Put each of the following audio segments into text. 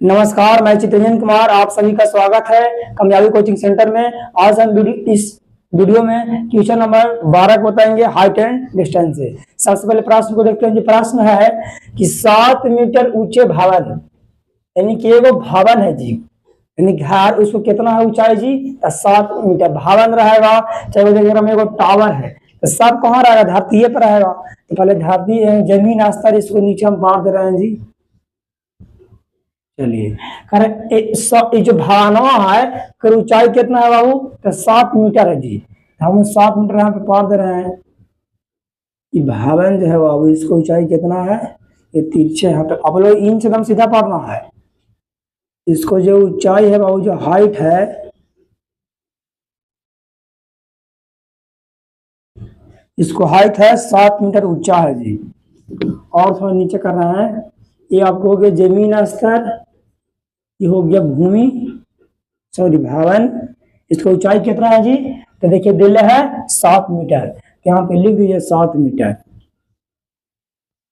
नमस्कार, मैं चित्रंजन कुमार, आप सभी का स्वागत है कामयाबी कोचिंग सेंटर में। आज हम इस वीडियो में क्वेश्चन नंबर 12 को बताएंगे, हाइट एंड डिस्टेंस से। सबसे पहले प्रश्न को देखते हैं। जो प्रश्न है कि 7 मीटर ऊंचे भवन, यानी कि एगो भवन है जी, यानी घर, उसको कितना है ऊंचाई जी? तो 7 मीटर भवन रहेगा। चाहे में एगो टावर है तो सब कहाँ रहेगा? धरती पर रहेगा। तो पहले धरती जमीन स्तर, इसको नीचे हम बांट दे रहे हैं जी। चलिए, ये जो भानवा है कर ऊंचाई कितना है बाबू? तो 7 मीटर है जी। हम 7 मीटर यहाँ पे पार दे रहे हैं। ये भावन जो है बाबू, इसको ऊंचाई कितना है? ये तिरछे यहाँ पे अब लोग इंच एकदम सीधा पारना है। इसको जो ऊंचाई है बाबू, जो हाइट है, इसको हाइट है 7 मीटर ऊंचा है जी। और थोड़ा नीचे कर रहे हैं। ये आपको हो गया जमीन स्तर, ये हो गया भूमि, सॉरी भवन। इसको ऊंचाई कितना है जी? तो देखिए दिल है 7 मीटर, तो यहाँ पे लिख दीजिए 7 मीटर।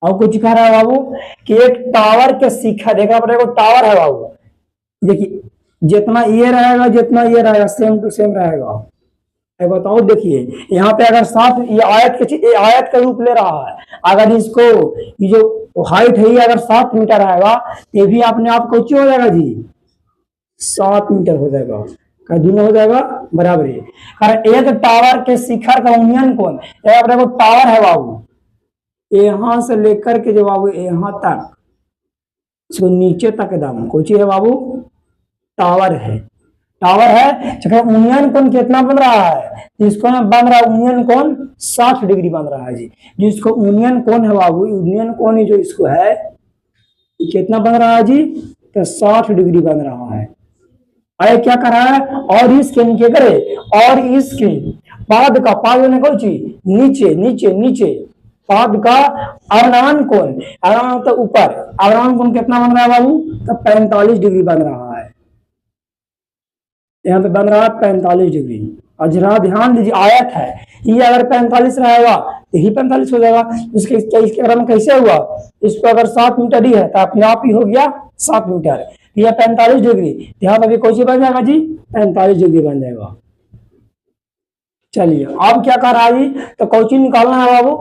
और कुछ कह रहा है बाबू कि एक टावर के शिखर, देखा पड़ेगा टावर है बाबू। देखिए जितना ये रहेगा, जितना ये रहेगा, सेम टू सेम रहेगा। बताओ, देखिए यहाँ पे अगर 7, ये आयत का रूप ले रहा है। अगर इसको ये जो हाइट है, ये अगर 7 मीटर रहेगा तो ये भी अपने आप को हो जाएगा जी, 7 मीटर हो जाएगा। का दोनों हो जाएगा बराबर है। कारण एक टावर के शिखर का उन्नयन कोण, अपने को टावर है बाबू, यहां से लेकर के जो बाबू यहाँ तक, इसको नीचे तक एकदम कोची है बाबू, टावर है। टावर है, उन्नयन कोण कितना बन रहा है? जिसको बन रहा है उन्नयन कोण 60 डिग्री बन रहा है जी। जिसको उन्नयन कोण है बाबू, उन्नयन कोण जो इसको है, कितना बन रहा है जी? तो 60 डिग्री बन रहा है। अरे क्या कर रहा है? और इसके नीचे करे, और इसके पाद का, पाद ने कोई चीज नीचे नीचे नीचे, पाद का अवनमन कोण, अवनमन तो ऊपर, अवनमन कोण कितना बन रहा है बाबू? तो 45 डिग्री बन रहा है। यहाँ पे बन रहा है 45 डिग्री। और जरा ध्यान दीजिए, आयत है, ये अगर 45 रहेगा तो ही 45 हो जाएगा। इसके क्रम कैसे हुआ? इसको अगर 7 मीटर ही है तो अपने आप ही हो गया 7 मीटर। यह 45 डिग्री, यहाँ पर भी कौन सी बन जाएगा जी? 45 डिग्री बन जाएगा। चलिए, अब क्या कर रहा है जी? तो कौची निकालना है बाबू?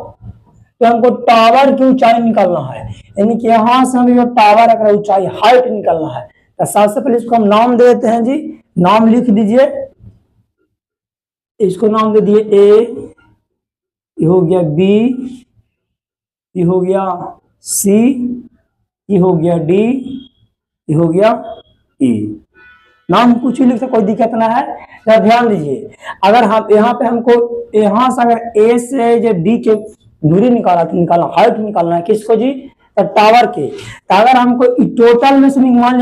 तो हमको टावर की ऊंचाई निकालना है, यानी कि यहां से हमें जो टावर है ऊंचाई, हाइट निकालना है। तो सबसे पहले इसको हम नाम दे देते हैं जी। नाम लिख दीजिए, इसको नाम दे दिए ए, ये हो गया बी, ये हो गया सी, ये हो गया डी, ये हो गया ई। नाम कुछ भी लिख सकते, कोई दिक्कत ना है। जरा ध्यान दीजिए, अगर हम यहाँ पे हमको यहाँ से अगर ए से जो डी के दूरी निकालना हाइट निकालना है, किसको जी? तो टावर के। तो अगर हमको टोटल में से मान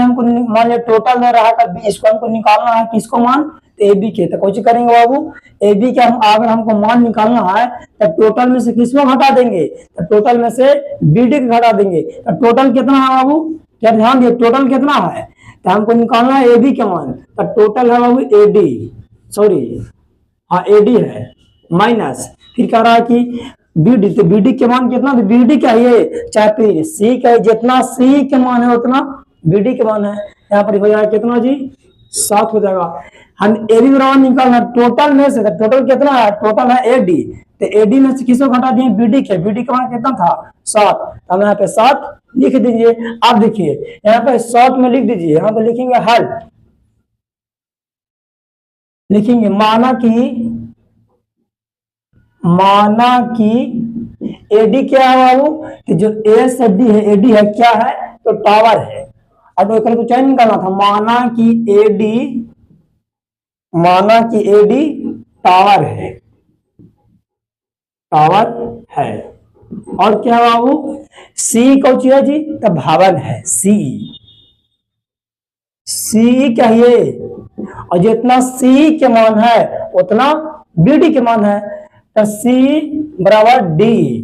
लिया टोटल में रहा कर इसको हमको निकालना है, किसको मान? तो ए बी के। तो कुछ करेंगे बाबू, ए बी के अगर हमको मान निकालना है तो टोटल में से किसको घटा देंगे? तो टोटल में से बी डी को घटा देंगे। तो टोटल कितना है बाबू? क्या ध्यान दिए, टोटल कितना है? तो हमको निकालना है ए बी के मान। तो टोटल है बाबू ए डी, सॉरी हाँ ए डी है, माइनस फिर कह रहा है कि बी डी। तो बी डी के मान कितना? तो बी डी क्या है? चाहे सी का, जितना सी के मान है उतना बी डी के मान है। यहाँ पर हो जाएगा कितना जी? 7 हो जाएगा। हम ए बी बराबर निकालना टोटल में से, टोटल कितना है? टोटल है ए डी। तो ए डी में से किसको घटा दिए? बी डी के। बी डी का मान कितना था? 7। हम यहाँ पे 7 लिख दीजिए। अब देखिए यहाँ पे शॉर्ट में लिख दीजिए, यहाँ पे लिखेंगे हल, लिखेंगे माना कि एडी क्या है बाबू? कि जो ए से डी है, एडी है क्या है? तो टावर है। अब एक ऊंचाई निकालना था, माना कि एडी टावर है, टावर है। और क्या है बाबू? सी कौन सी है जी? तो भवन है, सी कहिए, और जितना सी के मान है उतना बी डी के मान है। तो सी बराबर डी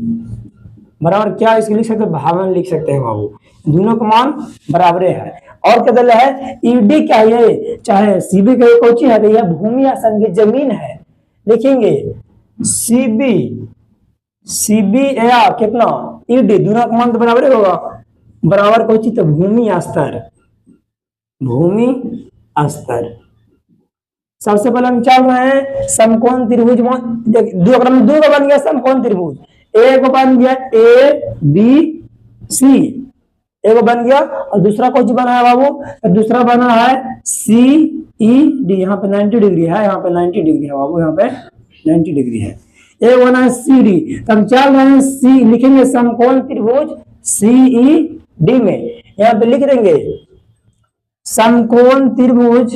बराबर क्या इसके लिख सकते हैं? भवन लिख सकते हैं बाबू, दोनों का मान बराबर है। और क्या दल है? ईडी क्या है? चाहे सीबी का कोची है तो यह भूमि या संघीय जमीन है, लिखेंगे सीबी या कितना ईडी, दोनों का मान तो बराबर होगा। बराबर कोची? तो भूमि स्तर, भूमि स्तर। सबसे पहले हम चल रहे हैं समकोण त्रिभुज। दो का बन गया समकोण त्रिभुज। एक बन गया ए बी सी, एक बन गया, और दूसरा कौन बना है बाबू? तो दूसरा बना है सी ई डी। यहाँ पे 90 डिग्री है, यहाँ पे 90 डिग्री है बाबू, यहाँ पे 90 डिग्री है। एक बना है सी डी। तो हम चल रहे हैं सी, लिखेंगे समकोण त्रिभुज सी ई डी में। यहाँ पे लिख देंगे समकोण त्रिभुज,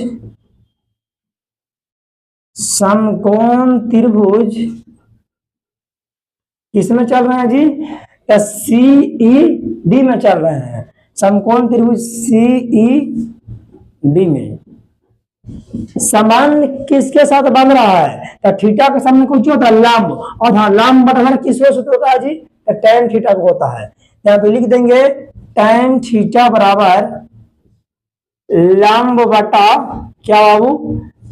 समकोण त्रिभुज किसमें चल रहे हैं जी? सी ई डी में चल रहे हैं। समकोण त्रिभुज सी ई डी में समान किसके साथ बन रहा है? तो थीटा के सामने कुछ होता है लंब, और हाँ लंब बराबर किसको सूत्र होता है जी? तो tan थीटा को होता है। यहाँ पे लिख देंगे tan थीटा बराबर लंब बटा क्या बाबू?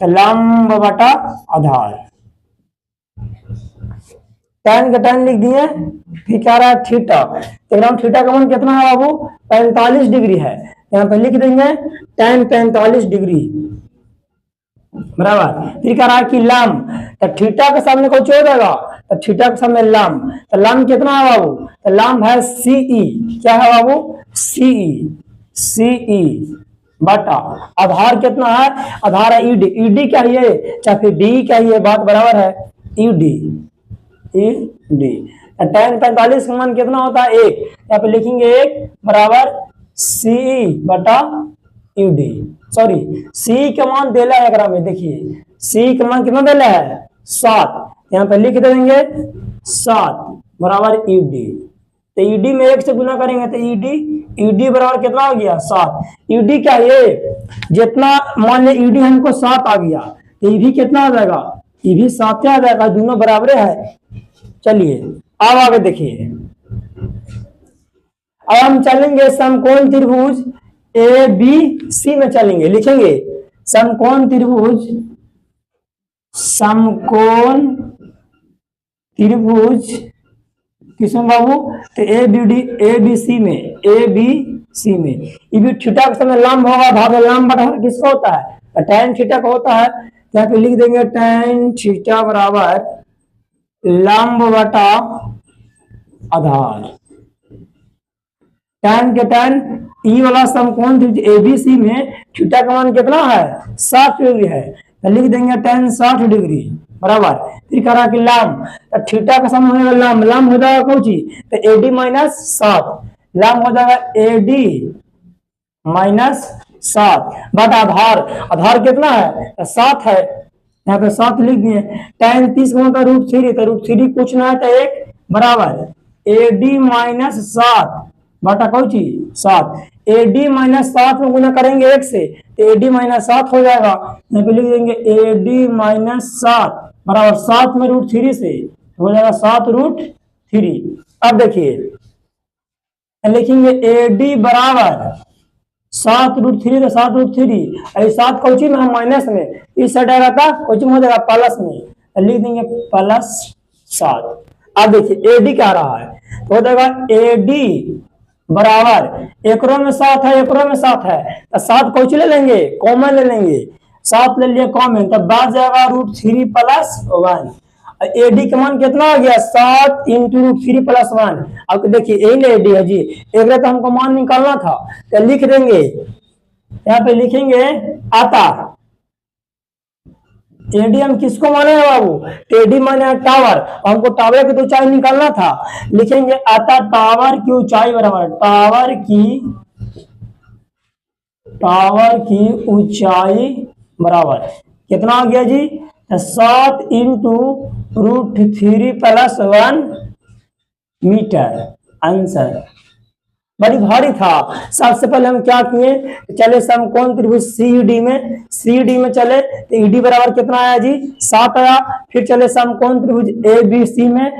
तो लंब बटा आधार। tan का tan लिख दिए, फिर क्या रहा है थीटा। तो थीटा का मान कितना है बाबू? 45 डिग्री है। यहाँ पे लिख देंगे tan 45 डिग्री बराबर। फिर कह रहा है कि लंब, तो थीटा के सामने कौन हो जाएगा? तो थीटा के सामने लंब। तो लंब कितना है बाबू? तो लंब है सीई। क्या है बाबू? सीई, सीई बटा आधार कितना है? आधार है ईडी। ईडी क्या है चाहे फिर डी क्या है, बात बराबर है। ED, ED. tan 45 का मान कितना होता है? 1। यहाँ पे लिखेंगे 1 बराबर सी बटा ईडी। सॉरी, सी का मान देला है अगर में, देखिए सी का मान कितना देला है? 7। यहाँ पे लिख देंगे 7 बराबर ईडी। तो ईडी में 1 से गुना करेंगे तो ईडी, ईडी बराबर कितना हो गया? 7। ईडी क्या है? जितना मान ले ईडी हमको 7 आ गया, तो ईडी कितना आ जाएगा? ईडी 7 आ जाएगा, दोनों बराबर है। चलिए अब आगे देखिए। अब हम चलेंगे समकोण त्रिभुज ए बी सी में चलेंगे। लिखेंगे समकोण त्रिभुज, समकोण त्रिभुज किसमें बाबू? तो ए बी सी में, ए बी सी में। ये भी थीटा के समय लंब होगा, भाग लंब बटा किसका होता है? तो tan थीटा का होता है। यहाँ पे लिख देंगे tan थीटा बराबर लंब बटा आधार। tan के tan ई वाला समकोण त्रिभुज एबीसी में थीटा का मान कितना है? 60 डिग्री है। तो लिख देंगे tan 60 डिग्री बराबर। फिर कह रहा कि लंब, तो थीटा का समान होगा लंब, लंब हो जाएगा कौन सी? तो एडी माइनस 7, लंब हो जाएगा एडी माइनस 7 बट आधार, आधार कितना है? तो 7 है। यहाँ पे 7 लिख दिए। tan 30 का होता है √3, तो √3 कुछ ना है तो 1 बराबर एडी माइनस 7 बटा कौन सी? 7। एडी माइनस 7 में गुना करेंगे 1 से, तो एडी माइनस 7 हो जाएगा। यहाँ पे लिख देंगे एडी माइनस 7 बराबर 7 में √3 से हो जाएगा 7√3। अब देखिए लिखेंगे एडी बराबर 7√3, तो 7√3 7 कौची में हम माइनस में, इस साइड आएगा था कौची में हो जाएगा प्लस में, तो लिख देंगे प्लस 7। अब देखिए एडी क्या रहा है? तो हो जाएगा एडी बराबर एकरों में 7 है, एकरों में 7 है, तो 7 कौची ले लेंगे? कॉमन ले लेंगे। 7 ले लिए कॉमन, तब बाद जाएगा √3 + 1। एडी का मान कितना आ गया? 7 × √3 + 1। अब देखिए यही एडी है जी, एक तो हमको मान निकालना था, तो लिख देंगे यहाँ पे लिखेंगे आता। एडी हम किसको माने हैं बाबू? एडी माने है टावर, हमको टावर की ऊंचाई निकालना था। लिखेंगे आता टावर की ऊंचाई बराबर टावर की ऊंचाई बराबर कितना आ गया जी? 7 × √3 + 1 मीटर। आंसर बड़ी भारी था। सबसे पहले हम क्या किए? चले समकोण त्रिभुज सीडी में चले, तो ईडी बराबर कितना आया जी? 7 आया। फिर चले समकोण त्रिभुज एबीसी में,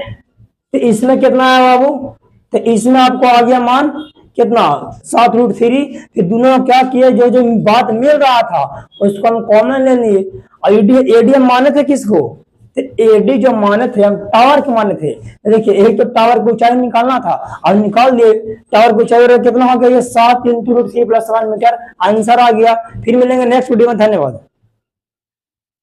तो इसमें कितना आया बाबू? तो इसमें आपको आ गया मान कितना? 7√3। फिर दोनों क्या किए, जो बात मिल रहा था उसको हम कॉमन ले लिए, और एडी हम माने थे किसको? तो एडी जो माने थे हम टावर के माने थे, देखिए एक तो टावर की ऊंचाई निकालना था और निकाल लिए। टावर की ऊंचाई कितना हो गया, ये 7 × √3 + 1 मीटर। आंसर आ गया। फिर मिलेंगे नेक्स्ट वीडियो में, धन्यवाद।